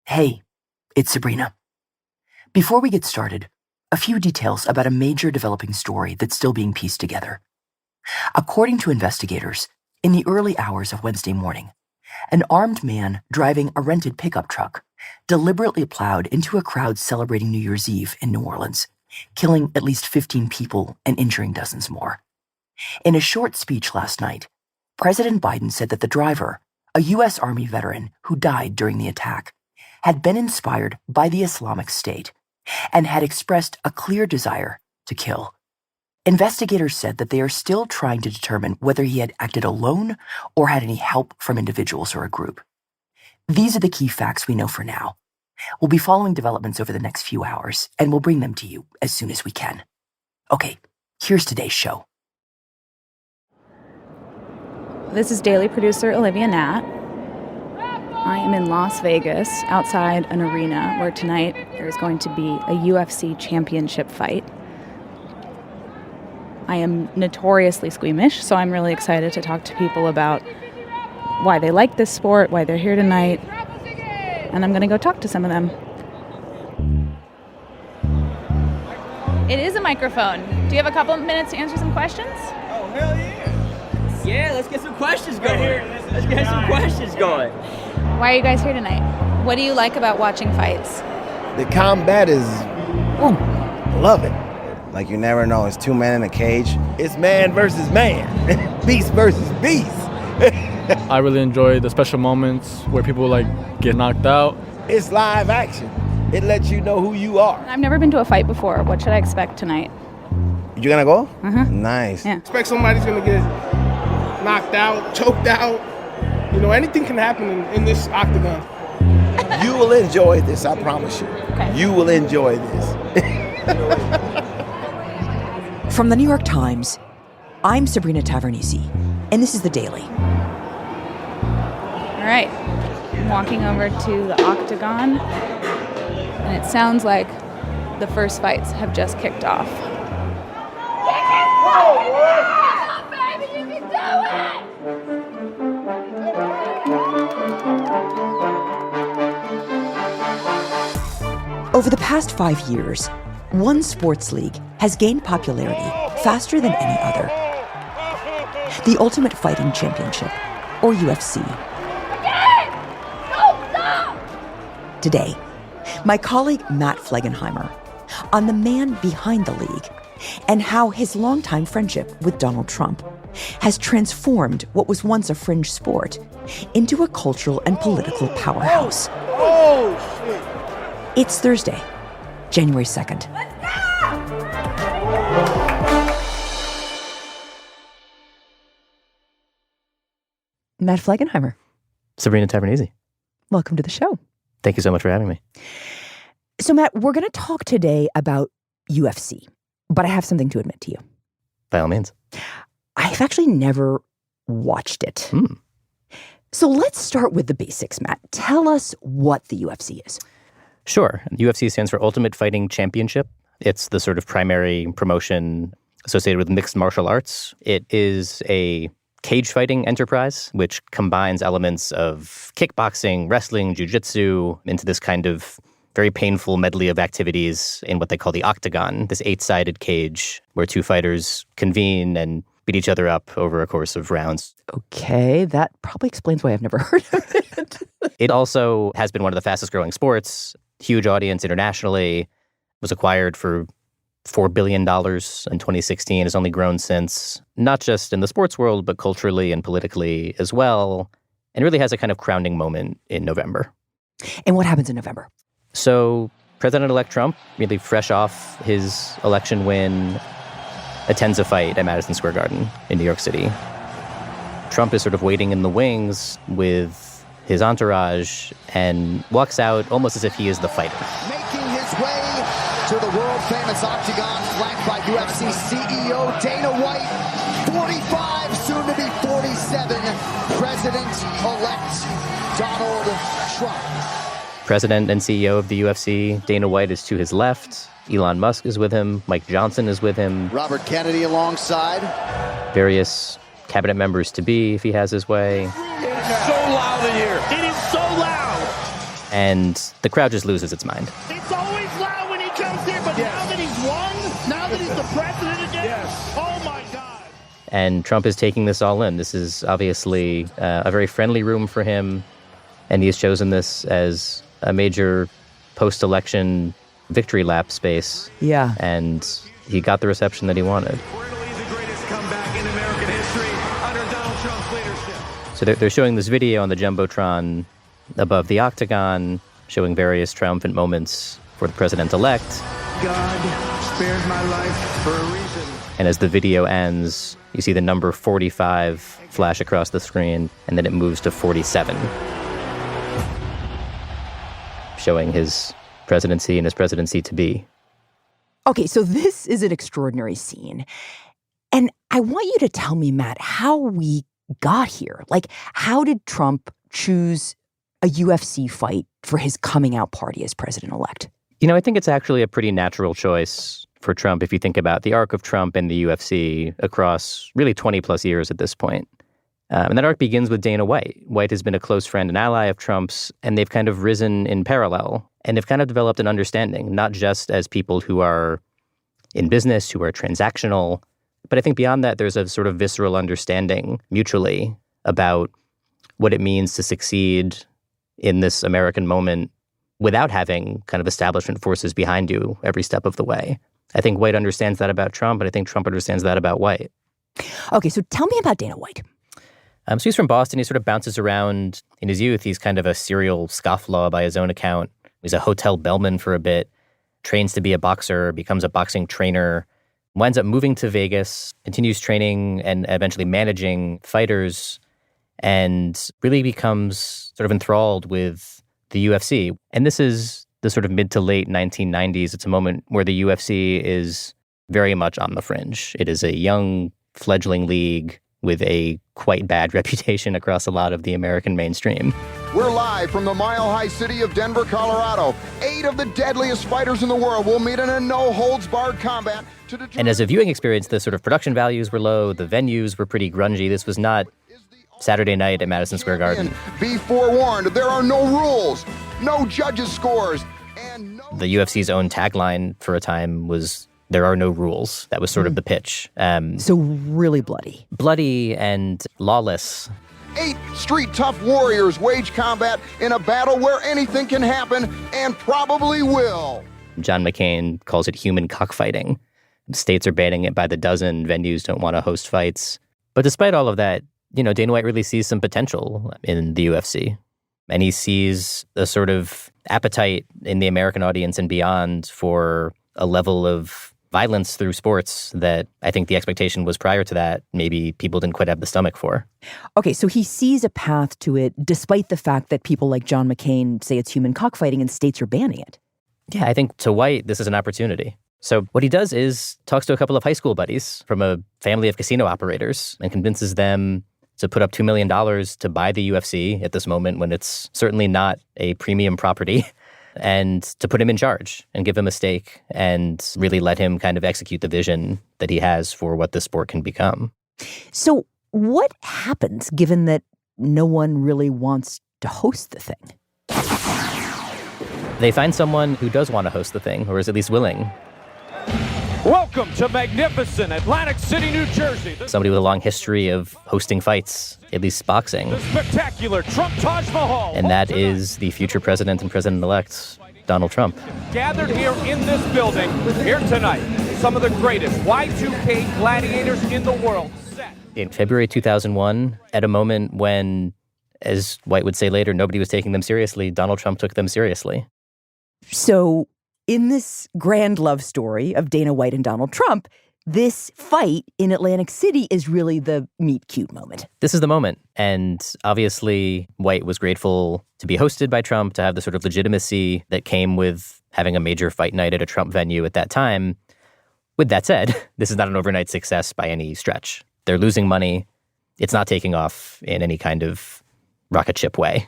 Hey, it's Sabrina. Before we get started, a few details about a major developing story that's still being pieced together. According to investigators, in the early hours of Wednesday morning, an armed man driving a rented pickup truck deliberately plowed into a crowd celebrating New Year's Eve in New Orleans, killing at least 15 people and injuring dozens more. In a short speech last night, President Biden said that the driver, a U.S. Army veteran who died during the attack, had been inspired by the Islamic State and had expressed a clear desire to kill. Investigators said that they are still trying to determine whether he had acted alone or had any help from individuals or a group. These are the key facts we know for now. We'll be following developments over the next few hours, and we'll bring them to you as soon as we can. Okay, here's today's show. This is Daily Producer Olivia Nat. I am in Las Vegas, outside an arena where tonight there is going to be a UFC championship fight. I am notoriously squeamish, so I'm really excited to talk to people about why they like this sport, why they're here tonight, and I'm going to go talk to some of them. It is a microphone. Do you have a couple minutes to answer some questions? Oh, hell yeah. Yeah, let's get some questions going. Let's get some questions going. Why are you guys here tonight? What do you like about watching fights? The combat is, love it. Like you never know, it's two men in a cage. It's man versus man, beast versus beast. I really enjoy the special moments where people get knocked out. It's live action. It lets you know who you are. I've never been to a fight before. What should I expect tonight? You gonna go? Mm-hmm. Nice. Yeah. Expect somebody's gonna get knocked out, choked out. You know, anything can happen in this octagon. You will enjoy this, I promise you. Okay. You will enjoy this. From the New York Times, I'm Sabrina Tavernise, and this is The Daily. All right. I'm walking over to the octagon, and it sounds like the first fights have just kicked off. Baby, you can do it! Over the past 5 years, one sports league has gained popularity faster than any other. The Ultimate Fighting Championship, or UFC. Today, my colleague Matt Flegenheimer on the man behind the league and how his longtime friendship with Donald Trump has transformed what was once a fringe sport into a cultural and political powerhouse. Oh, shit. It's Thursday, January 2nd. Matt Flegenheimer. Sabrina Tavernise. Welcome to the show. Thank you so much for having me. So, Matt, we're going to talk today about UFC, but I have something to admit to you. By all means. I've actually never watched it. So let's start with the basics, Matt. Tell us what the UFC is. Sure. UFC stands for Ultimate Fighting Championship. It's the sort of primary promotion associated with mixed martial arts. It is a cage fighting enterprise, which combines elements of kickboxing, wrestling, jiu-jitsu into this kind of very painful medley of activities in what they call the octagon, this 8-sided cage where two fighters convene and beat each other up over a course of rounds. Okay, that probably explains why I've never heard of it. It also has been one of the fastest growing sports, huge audience internationally, was acquired for $4 billion in 2016, has only grown since, not just in the sports world, but culturally and politically as well, and really has a kind of crowning moment in November. And what happens in November? So President-elect Trump, really fresh off his election win, attends a fight at Madison Square Garden in New York City. Trump is sort of waiting in the wings with his entourage and walks out almost as if he is the fighter. Making his way to the world-famous octagon, flanked by UFC CEO Dana White, 45, soon to be 47, President-elect Donald Trump. President and CEO of the UFC, Dana White, is to his left. Elon Musk is with him. Mike Johnson is with him. Robert Kennedy alongside. Various cabinet members to be, if he has his way. It is so loud in here. It is so loud. And the crowd just loses its mind. It's always loud when he comes here, but now that he's won, now that he's the president again, oh my God. And Trump is taking this all in. This is obviously a very friendly room for him, and he's chosen this as a major post-election victory lap space. Yeah. And he got the reception that he wanted. So they're showing this video on the Jumbotron above the octagon, showing various triumphant moments for the president-elect. God spared my life for a reason. And as the video ends, you see the number 45 flash across the screen, and then it moves to 47, showing his presidency and his presidency-to-be. Okay, so this is an extraordinary scene. And I want you to tell me, Matt, how we got here. Like, how did Trump choose a UFC fight for his coming out party as president-elect? You know, I think it's actually a pretty natural choice for Trump if you think about the arc of Trump and the UFC across really 20 plus years at this point. And that arc begins with Dana White. White has been a close friend and ally of Trump's, and they've kind of risen in parallel. And they've kind of developed an understanding, not just as people who are in business, who are transactional, but I think beyond that, there's a sort of visceral understanding mutually about what it means to succeed in this American moment without having kind of establishment forces behind you every step of the way. I think White understands that about Trump, and I think Trump understands that about White. Okay, so tell me about Dana White. So he's from Boston. He sort of bounces around in his youth. He's kind of a serial scofflaw by his own account. He's a hotel bellman for a bit, trains to be a boxer, becomes a boxing trainer, winds up moving to Vegas, continues training and eventually managing fighters, and really becomes sort of enthralled with the UFC. And this is the sort of mid to late 1990s. It's a moment where the UFC is very much on the fringe. It is a young, fledgling league with a quite bad reputation across a lot of the American mainstream. We're live from the mile-high city of Denver, Colorado. 8 of the deadliest fighters in the world will meet in a no-holds-barred combat to determine... And as a viewing experience, the sort of production values were low, the venues were pretty grungy. This was not Saturday night at Madison Square Garden. Be forewarned, there are no rules, no judges' scores, and no... The UFC's own tagline for a time was, "There are no rules." That was sort of the pitch. So really bloody. Bloody and lawless. 8 street tough warriors wage combat in a battle where anything can happen and probably will. John McCain calls it human cockfighting. States are banning it by the dozen. Venues don't want to host fights. But despite all of that, you know, Dana White really sees some potential in the UFC. And he sees a sort of appetite in the American audience and beyond for a level of violence through sports that I think the expectation was prior to that maybe people didn't quite have the stomach for. Okay, so he sees a path to it despite the fact that people like John McCain say it's human cockfighting and states are banning it. Yeah, I think to White, this is an opportunity. So what he does is talks to a couple of high school buddies from a family of casino operators and convinces them to put up $2 million to buy the UFC at this moment when it's certainly not a premium property, and to put him in charge and give him a stake and really let him kind of execute the vision that he has for what the sport can become. So what happens given that no one really wants to host the thing? They find someone who does want to host the thing, or is at least willing. Welcome to magnificent Atlantic City, New Jersey. Somebody with a long history of hosting fights, at least boxing. The spectacular Trump Taj Mahal. And that is the future president and president-elect, Donald Trump. Gathered here in this building, here tonight, some of the greatest Y2K gladiators in the world. In February 2001, at a moment when, as White would say later, nobody was taking them seriously, Donald Trump took them seriously. So in this grand love story of Dana White and Donald Trump, this fight in Atlantic City is really the meet cute moment. This is the moment. And obviously, White was grateful to be hosted by Trump, to have the sort of legitimacy that came with having a major fight night at a Trump venue at that time. With that said, this is not an overnight success by any stretch. They're losing money. It's not taking off in any kind of rocket ship way.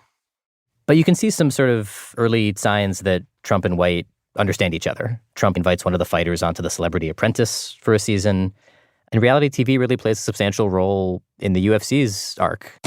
But you can see some sort of early signs that Trump and White understand each other. Trump invites one of the fighters onto The Celebrity Apprentice for a season. And reality TV really plays a substantial role in the UFC's arc.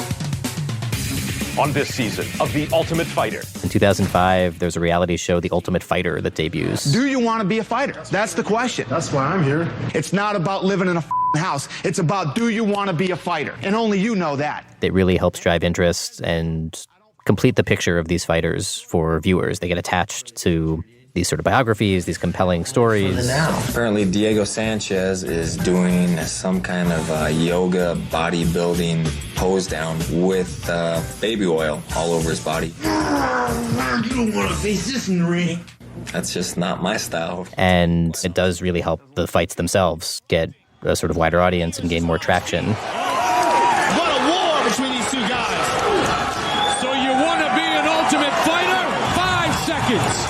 on this season of The Ultimate Fighter. In 2005, there's a reality show, The Ultimate Fighter, that debuts. Do you want to be a fighter? That's the question. That's why I'm here. It's not about living in a house. It's about, do you want to be a fighter? And only you know that. It really helps drive interest and complete the picture of these fighters for viewers. They get attached to these sort of biographies, these compelling stories. Apparently, Diego Sanchez is doing some kind of yoga bodybuilding pose down with baby oil all over his body. You don't want to face this in the ring. That's just not my style. And it does really help the fights themselves get a sort of wider audience and gain more traction. What a war between these two guys. So you want to be an Ultimate Fighter? 5 seconds.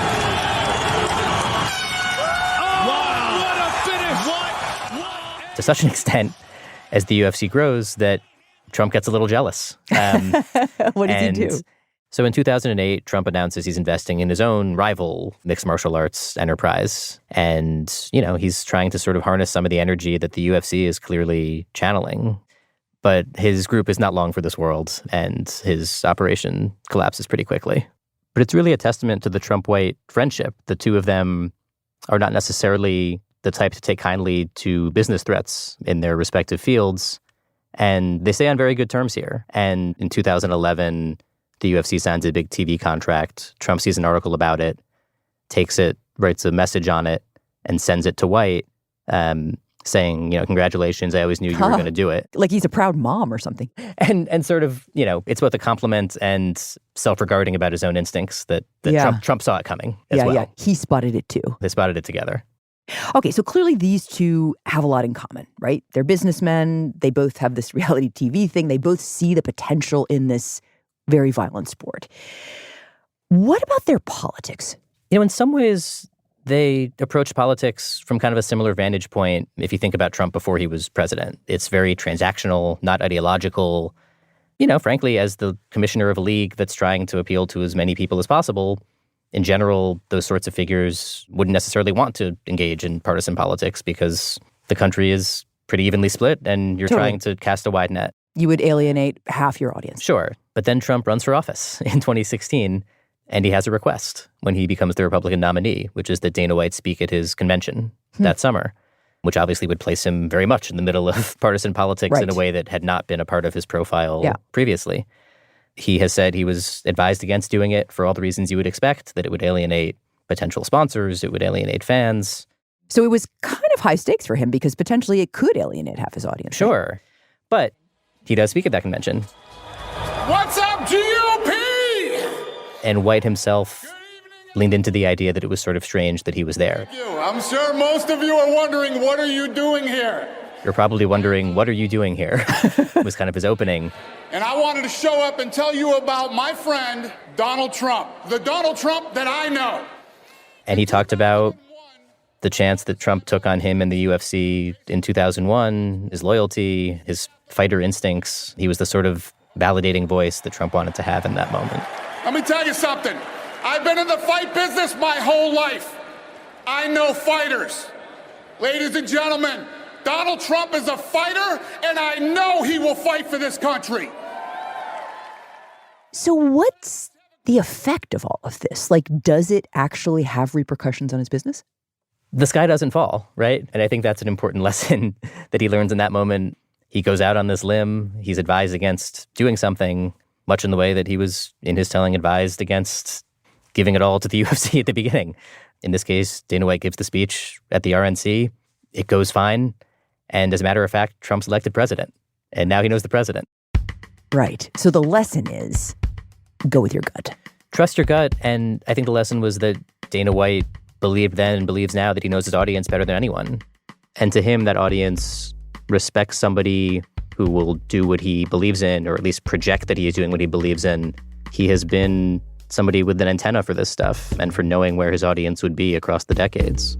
To such an extent, as the UFC grows, that Trump gets a little jealous. What does he do? So in 2008, Trump announces he's investing in his own rival mixed martial arts enterprise. And, he's trying to sort of harness some of the energy that the UFC is clearly channeling. But his group is not long for this world, and his operation collapses pretty quickly. But it's really a testament to the Trump-White friendship. The two of them are not necessarily the type to take kindly to business threats in their respective fields. And they stay on very good terms here. And in 2011, the UFC signs a big TV contract. Trump sees an article about it, takes it, writes a message on it, and sends it to White, saying, congratulations, I always knew you were going to do it. Like he's a proud mom or something. And sort of, it's both a compliment and self-regarding about his own instincts that Trump saw it coming as well. Yeah, he spotted it too. They spotted it together. Okay, so clearly these two have a lot in common, right? They're businessmen. They both have this reality TV thing. They both see the potential in this very violent sport. What about their politics? In some ways, they approach politics from kind of a similar vantage point. If you think about Trump before he was president, it's very transactional, not ideological. Frankly, as the commissioner of a league that's trying to appeal to as many people as possible, in general, those sorts of figures wouldn't necessarily want to engage in partisan politics because the country is pretty evenly split and you're trying to cast a wide net. You would alienate half your audience. Sure. But then Trump runs for office in 2016, and he has a request when he becomes the Republican nominee, which is that Dana White speak at his convention that summer, which obviously would place him very much in the middle of partisan politics in a way that had not been a part of his profile previously. He has said he was advised against doing it for all the reasons you would expect, that it would alienate potential sponsors, it would alienate fans. So it was kind of high stakes for him because potentially it could alienate half his audience. Sure. Right? But he does speak at that convention. What's up, GOP? And White himself leaned into the idea that it was sort of strange that he was there. I'm sure most of you are wondering, what are you doing here? You're probably wondering, what are you doing here? was kind of his opening. And I wanted to show up and tell you about my friend, Donald Trump, the Donald Trump that I know. And he talked about the chance that Trump took on him in the UFC in 2001, his loyalty, his fighter instincts. He was the sort of validating voice that Trump wanted to have in that moment. Let me tell you something. I've been in the fight business my whole life. I know fighters. Ladies and gentlemen, Donald Trump is a fighter, and I know he will fight for this country. So what's the effect of all of this? Like, does it actually have repercussions on his business? The sky doesn't fall, right? And I think that's an important lesson that he learns in that moment. He goes out on this limb. He's advised against doing something, much in the way that he was, in his telling, advised against giving it all to the UFC at the beginning. In this case, Dana White gives the speech at the RNC. It goes fine. And as a matter of fact, Trump's elected president. And now he knows the president. Right. So the lesson is, go with your gut. Trust your gut. And I think the lesson was that Dana White believed then and believes now that he knows his audience better than anyone. And to him, that audience respects somebody who will do what he believes in, or at least project that he is doing what he believes in. He has been somebody with an antenna for this stuff and for knowing where his audience would be across the decades.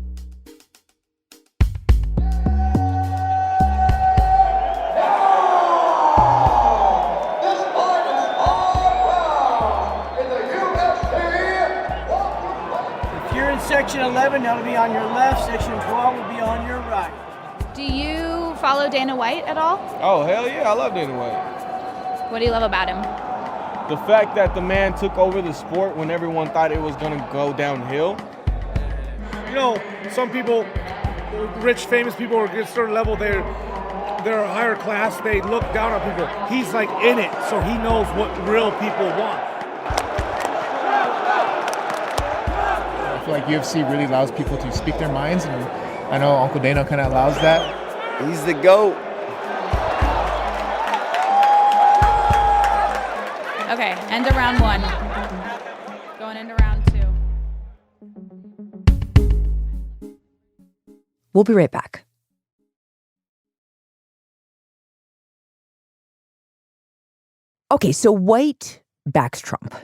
Section 11, that'll be on your left. Section 12 will be on your right. Do you follow Dana White at all? Oh, hell yeah. I love Dana White. What do you love about him? The fact that the man took over the sport when everyone thought it was going to go downhill. You know, some people, rich, famous people, are at a certain level, they're higher class, they look down on people. He's like in it, so he knows what real people want. I feel like UFC really allows people to speak their minds, and I know Uncle Dana kind of allows that. He's the GOAT. Okay, end of round 1. Going into round 2. We'll be right back. Okay, so White backs Trump.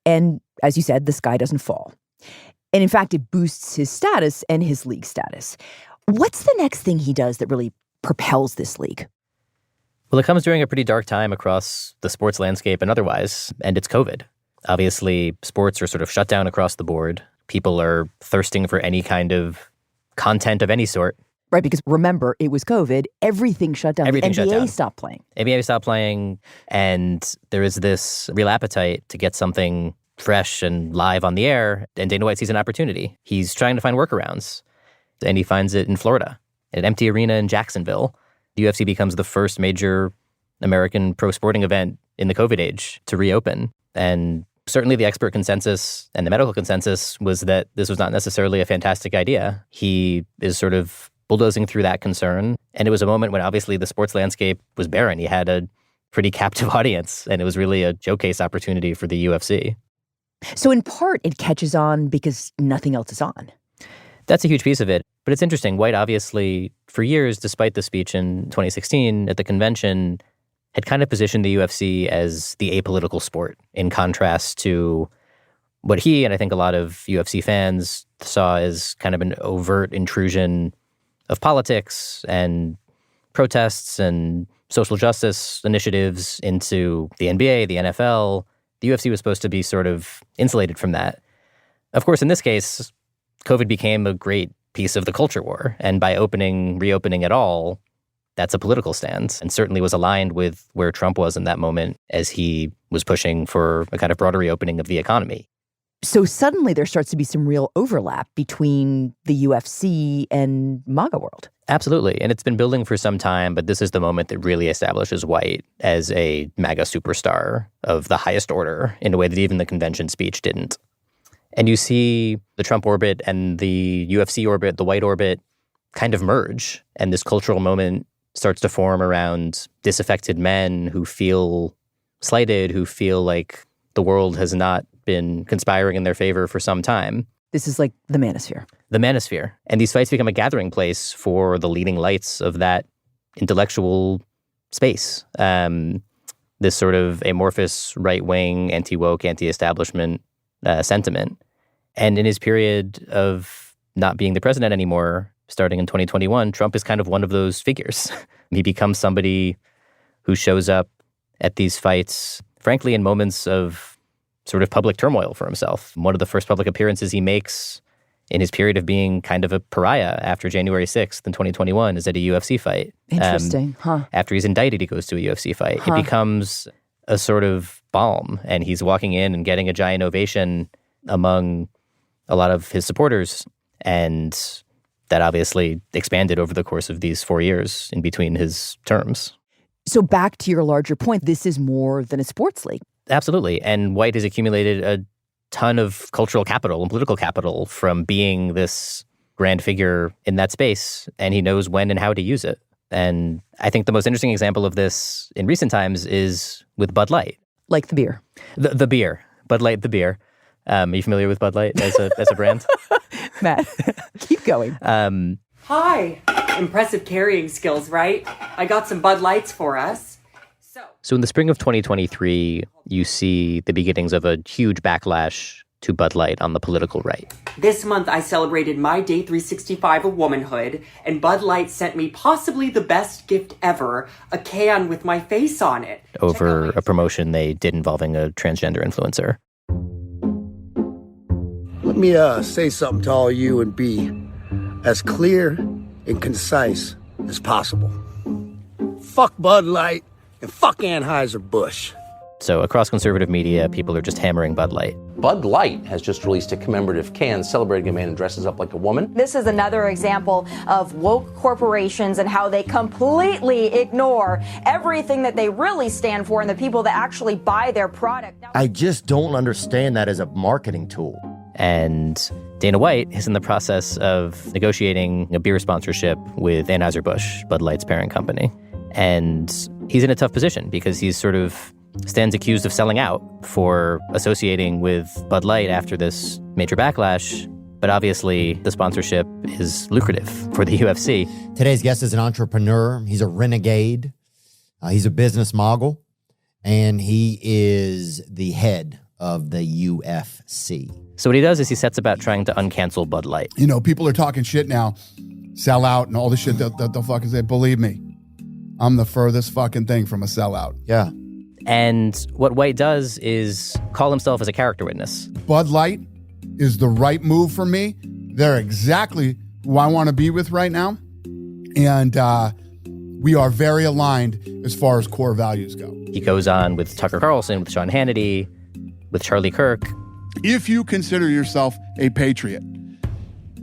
And as you said, this guy doesn't fall. And in fact, it boosts his status and his league status. What's the next thing he does that really propels this league? Well, it comes during a pretty dark time across the sports landscape and otherwise, and it's COVID. Obviously, sports are sort of shut down across the board. People are thirsting for any kind of content of any sort. Right, because remember, it was COVID. Everything shut down. Everything the NBA shut down. stopped playing. NBA stopped playing, and there is this real appetite to get something fresh and live on the air, and Dana White sees an opportunity. He's trying to find workarounds, and he finds it in Florida, an empty arena in Jacksonville. The UFC becomes the first major American pro sporting event in the COVID age to reopen, and certainly the expert consensus and the medical consensus was that this was not necessarily a fantastic idea. He is sort of bulldozing through that concern. And it was a moment when obviously the sports landscape was barren. He had a pretty captive audience, and it was really a showcase opportunity for the UFC. So in part, it catches on because nothing else is on. That's a huge piece of it. But it's interesting. White obviously, for years, despite the speech in 2016 at the convention, had kind of positioned the UFC as the apolitical sport in contrast to what he and I think a lot of UFC fans saw as kind of an overt intrusion of politics and protests and social justice initiatives into the NBA, the NFL. The UFC was supposed to be sort of insulated from that. Of course, in this case, COVID became a great piece of the culture war. And by reopening at all, that's a political stance, and certainly was aligned with where Trump was in that moment as he was pushing for a kind of broader reopening of the economy. So suddenly there starts to be some real overlap between the UFC and MAGA world. Absolutely. And it's been building for some time, but this is the moment that really establishes White as a MAGA superstar of the highest order in a way that even the convention speech didn't. And you see the Trump orbit and the UFC orbit, the White orbit, kind of merge. And this cultural moment starts to form around disaffected men who feel slighted, who feel like the world has not been conspiring in their favor for some time. This is like the manosphere. The manosphere. And these fights become a gathering place for the leading lights of that intellectual space. This sort of amorphous right-wing, anti-woke, anti-establishment sentiment. And in his period of not being the president anymore, starting in 2021, Trump is kind of one of those figures. He becomes somebody who shows up at these fights, frankly, in moments of sort of public turmoil for himself. One of the first public appearances he makes in his period of being kind of a pariah after January 6th in 2021 is at a UFC fight. Interesting, After he's indicted, he goes to a UFC fight. It becomes a sort of balm, and he's walking in and getting a giant ovation among a lot of his supporters. And that obviously expanded over the course of these 4 years in between his terms. So back to your larger point, this is more than a sports league. Absolutely. And White has accumulated a ton of cultural capital and political capital from being this grand figure in that space, and he knows when and how to use it. And I think the most interesting example of this in recent times is with Bud Light. Like the beer. The beer. Bud Light, the beer. Are you familiar with Bud Light as a brand? Matt, keep going. Hi. Impressive carrying skills, right? I got some Bud Lights for us. So in the spring of 2023, you see the beginnings of a huge backlash to Bud Light on the political right. This month I celebrated my day 365 of womanhood, and Bud Light sent me possibly the best gift ever, a can with my face on it. Over a promotion they did involving a transgender influencer. Let me say something to all you and be as clear and concise as possible. Fuck Bud Light and fuck Anheuser-Busch. So across conservative media, people are just hammering Bud Light. Bud Light has just released a commemorative can celebrating a man who dresses up like a woman. This is another example of woke corporations and how they completely ignore everything that they really stand for and the people that actually buy their product. I just don't understand that as a marketing tool. And Dana White is in the process of negotiating a beer sponsorship with Anheuser-Busch, Bud Light's parent company. And he's in a tough position because he's sort of stands accused of selling out for associating with Bud Light after this major backlash. But obviously, the sponsorship is lucrative for the UFC. Today's guest is an entrepreneur. He's a renegade. He's a business mogul. And he is the head of the UFC. So what he does is he sets about trying to uncancel Bud Light. You know, people are talking shit now, sell out and all the shit that the fucking say. Believe me, I'm the furthest fucking thing from a sellout. Yeah. And what White does is call himself as a character witness. Bud Light is the right move for me. They're exactly who I want to be with right now. And we are very aligned as far as core values go. He goes on with Tucker Carlson, with Sean Hannity, with Charlie Kirk. If you consider yourself a patriot,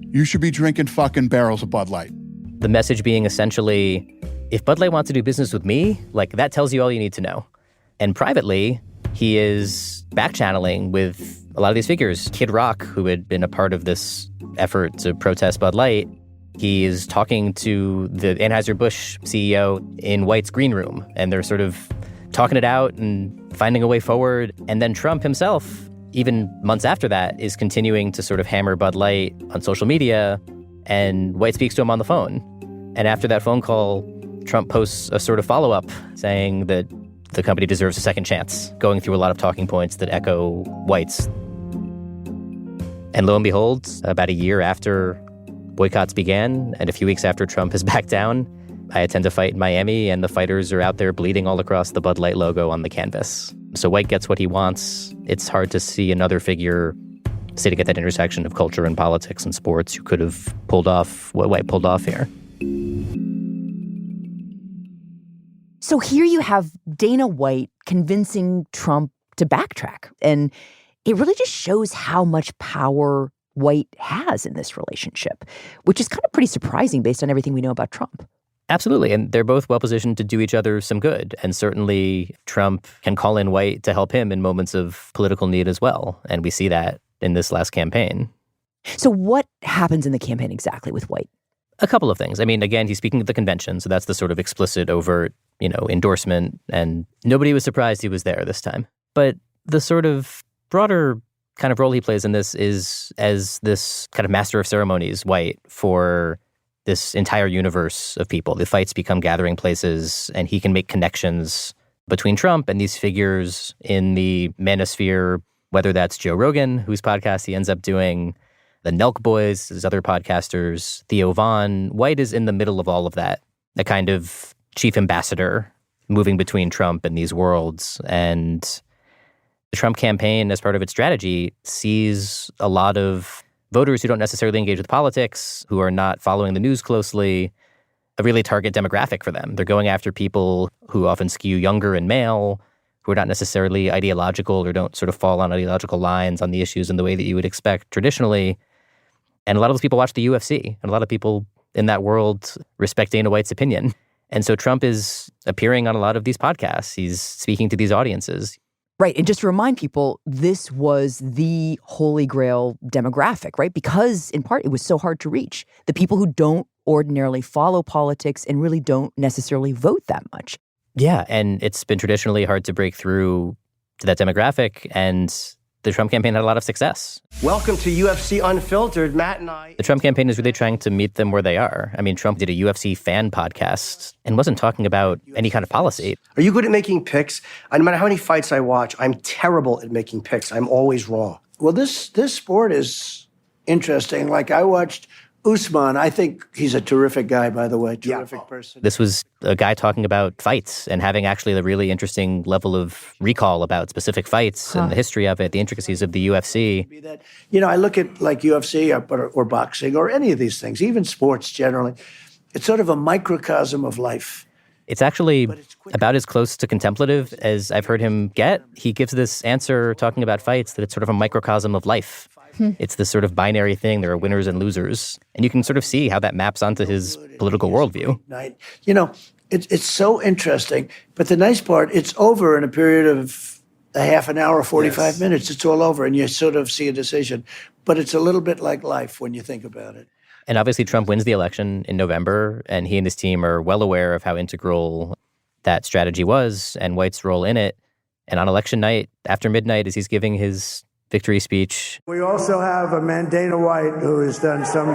you should be drinking fucking barrels of Bud Light. The message being essentially, if Bud Light wants to do business with me, like that tells you all you need to know. And privately, he is back-channeling with a lot of these figures. Kid Rock, who had been a part of this effort to protest Bud Light, he is talking to the Anheuser-Busch CEO in White's green room, and they're sort of talking it out and finding a way forward. And then Trump himself, even months after that, is continuing to sort of hammer Bud Light on social media, and White speaks to him on the phone. And after that phone call, Trump posts a sort of follow-up saying that the company deserves a second chance, going through a lot of talking points that echo White's. And lo and behold, about a year after boycotts began, and a few weeks after Trump has backed down, I attend a fight in Miami, and the fighters are out there bleeding all across the Bud Light logo on the canvas. So White gets what he wants. It's hard to see another figure sitting at that intersection of culture and politics and sports who could have pulled off what White pulled off here. So here you have Dana White convincing Trump to backtrack. And it really just shows how much power White has in this relationship, which is kind of pretty surprising based on everything we know about Trump. Absolutely. And they're both well-positioned to do each other some good. And certainly Trump can call in White to help him in moments of political need as well. And we see that in this last campaign. So what happens in the campaign exactly with White? A couple of things. I mean, again, he's speaking at the convention, so that's the sort of explicit, overt, endorsement, and nobody was surprised he was there this time. But the sort of broader kind of role he plays in this is as this kind of master of ceremonies, White, for this entire universe of people. The fights become gathering places, and he can make connections between Trump and these figures in the manosphere, whether that's Joe Rogan, whose podcast he ends up doing, the Nelk Boys, his other podcasters, Theo Von. White is in the middle of all of that, a kind of chief ambassador moving between Trump and these worlds. And the Trump campaign, as part of its strategy, sees a lot of voters who don't necessarily engage with politics, who are not following the news closely, a really target demographic for them. They're going after people who often skew younger and male, who are not necessarily ideological or don't sort of fall on ideological lines on the issues in the way that you would expect traditionally. And a lot of those people watch the UFC, and a lot of people in that world respect Dana White's opinion. And so Trump is appearing on a lot of these podcasts. He's speaking to these audiences. Right. And just to remind people, this was the holy grail demographic, right? Because in part, it was so hard to reach. The people who don't ordinarily follow politics and really don't necessarily vote that much. Yeah. And it's been traditionally hard to break through to that demographic. And the Trump campaign had a lot of success. Welcome to UFC Unfiltered. Matt and I. The Trump campaign is really trying to meet them where they are. I mean, Trump did a UFC fan podcast and wasn't talking about any kind of policy. Are you good at making picks? No matter how many fights I watch, I'm terrible at making picks. I'm always wrong. Well, this sport is interesting. Like I watched Usman. I think he's a terrific guy, by the way, terrific person. This was a guy talking about fights and having actually a really interesting level of recall about specific fights and the history of it, the intricacies of the UFC. I look at like UFC or boxing or any of these things, even sports generally. It's sort of a microcosm of life. It's actually about as close to contemplative as I've heard him get. He gives this answer talking about fights that it's sort of a microcosm of life. It's this sort of binary thing. There are winners and losers. And you can sort of see how that maps onto his political worldview. You know, it's so interesting. But the nice part, it's over in a period of a half an hour, 45 minutes. It's all over, and you sort of see a decision. But it's a little bit like life when you think about it. And obviously Trump wins the election in November, and he and his team are well aware of how integral that strategy was and White's role in it. And on election night, after midnight, as he's giving his victory speech, We also have a man, Dana White, who has done some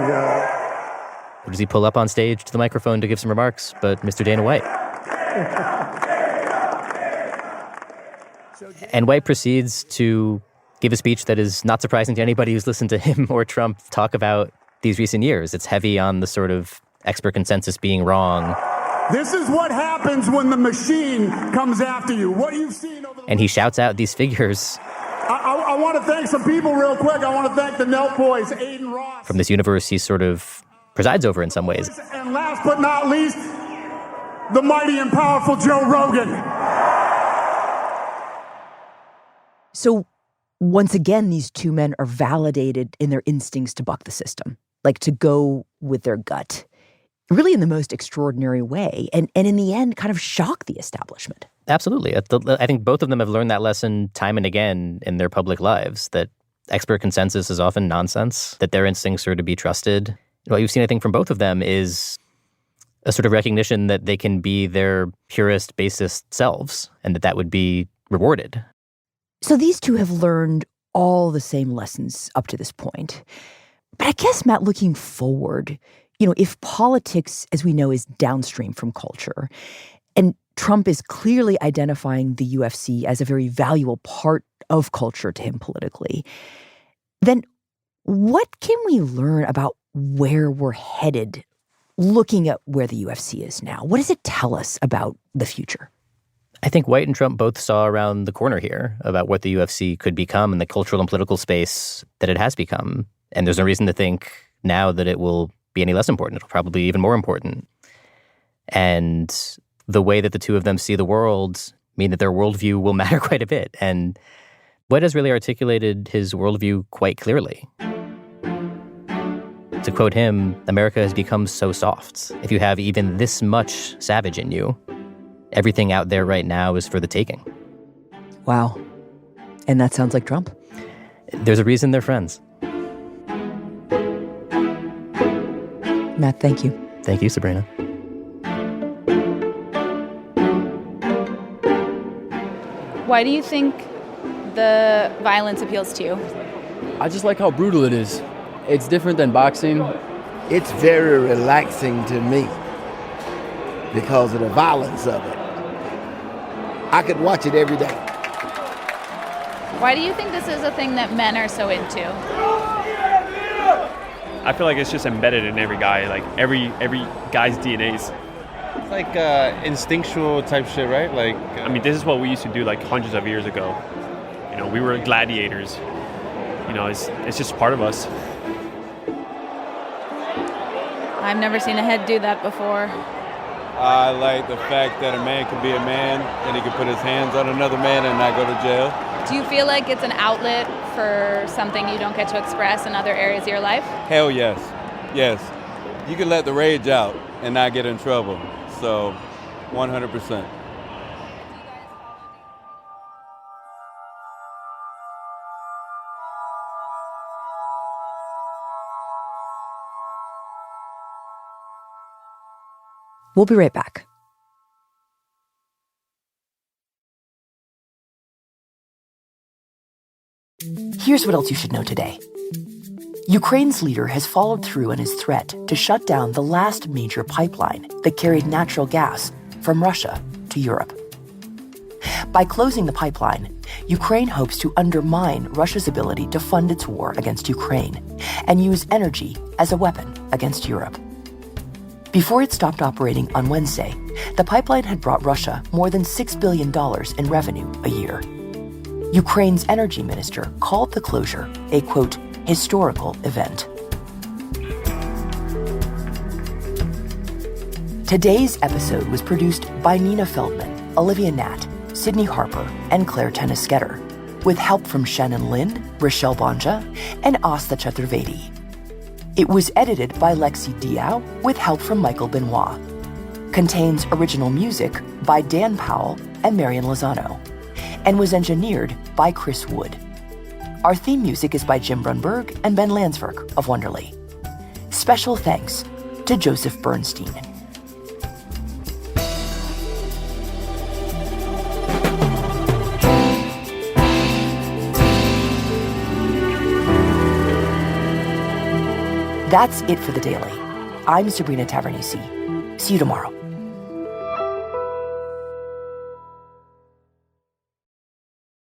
does he pull up on stage to the microphone to give some remarks? But Mr. Dana White. And White proceeds to give a speech that is not surprising to anybody who's listened to him or Trump talk about these recent years. It's heavy on the sort of expert consensus being wrong. This is what happens when the machine comes after you. What you've seen over And he shouts out these figures I want to thank some people real quick. I want to thank the Nelk boys, Aiden Ross. from this universe he sort of presides over in some ways. And last but not least, the mighty and powerful Joe Rogan. So once again, these two men are validated in their instincts to buck the system, like to go with their gut, really in the most extraordinary way, and in the end kind of shock the establishment. Absolutely. I think both of them have learned that lesson time and again in their public lives, that expert consensus is often nonsense, that their instincts are to be trusted. What you've seen, I think, from both of them is a sort of recognition that they can be their purest, basest selves, and that would be rewarded. So these two have learned all the same lessons up to this point. But I guess, Matt, looking forward, if politics, as we know, is downstream from culture, and Trump is clearly identifying the UFC as a very valuable part of culture to him politically, then what can we learn about where we're headed looking at where the UFC is now? What does it tell us about the future? I think White and Trump both saw around the corner here about what the UFC could become in the cultural and political space that it has become. And there's no reason to think now that it will be any less important. It'll probably be even more important. And the way that the two of them see the world mean that their worldview will matter quite a bit. And White has really articulated his worldview quite clearly. To quote him, America has become so soft. If you have even this much savage in you, everything out there right now is for the taking. Wow. And that sounds like Trump. There's a reason they're friends. Matt, thank you. Thank you, Sabrina. Why do you think the violence appeals to you? I just like how brutal it is. It's different than boxing. It's very relaxing to me because of the violence of it. I could watch it every day. Why do you think this is a thing that men are so into? I feel like it's just embedded in every guy, like every guy's DNAs. It's like instinctual type shit, right? Like, I mean, this is what we used to do like hundreds of years ago. We were gladiators. It's just part of us. I've never seen a head do that before. I like the fact that a man can be a man and he can put his hands on another man and not go to jail. Do you feel like it's an outlet for something you don't get to express in other areas of your life? Hell yes. Yes. You can let the rage out and not get in trouble. So, 100%. We'll be right back. Here's what else you should know today. Ukraine's leader has followed through on his threat to shut down the last major pipeline that carried natural gas from Russia to Europe. By closing the pipeline, Ukraine hopes to undermine Russia's ability to fund its war against Ukraine and use energy as a weapon against Europe. Before it stopped operating on Wednesday, the pipeline had brought Russia more than $6 billion in revenue a year. Ukraine's energy minister called the closure a, quote, historical event. Today's episode was produced by Nina Feldman, Olivia Natt, Sydney Harper, and Claire Tennis-Sketter, with help from Shannon Lin, Rochelle Banja, and Asta Chaturvedi. It was edited by Lexi Diao, with help from Michael Benoit. Contains original music by Dan Powell and Marian Lozano, and was engineered by Chris Wood. Our theme music is by Jim Brunberg and Ben Landsverk of Wonderly. Special thanks to Joseph Bernstein. That's it for The Daily. I'm Sabrina Tavernisi. See you tomorrow.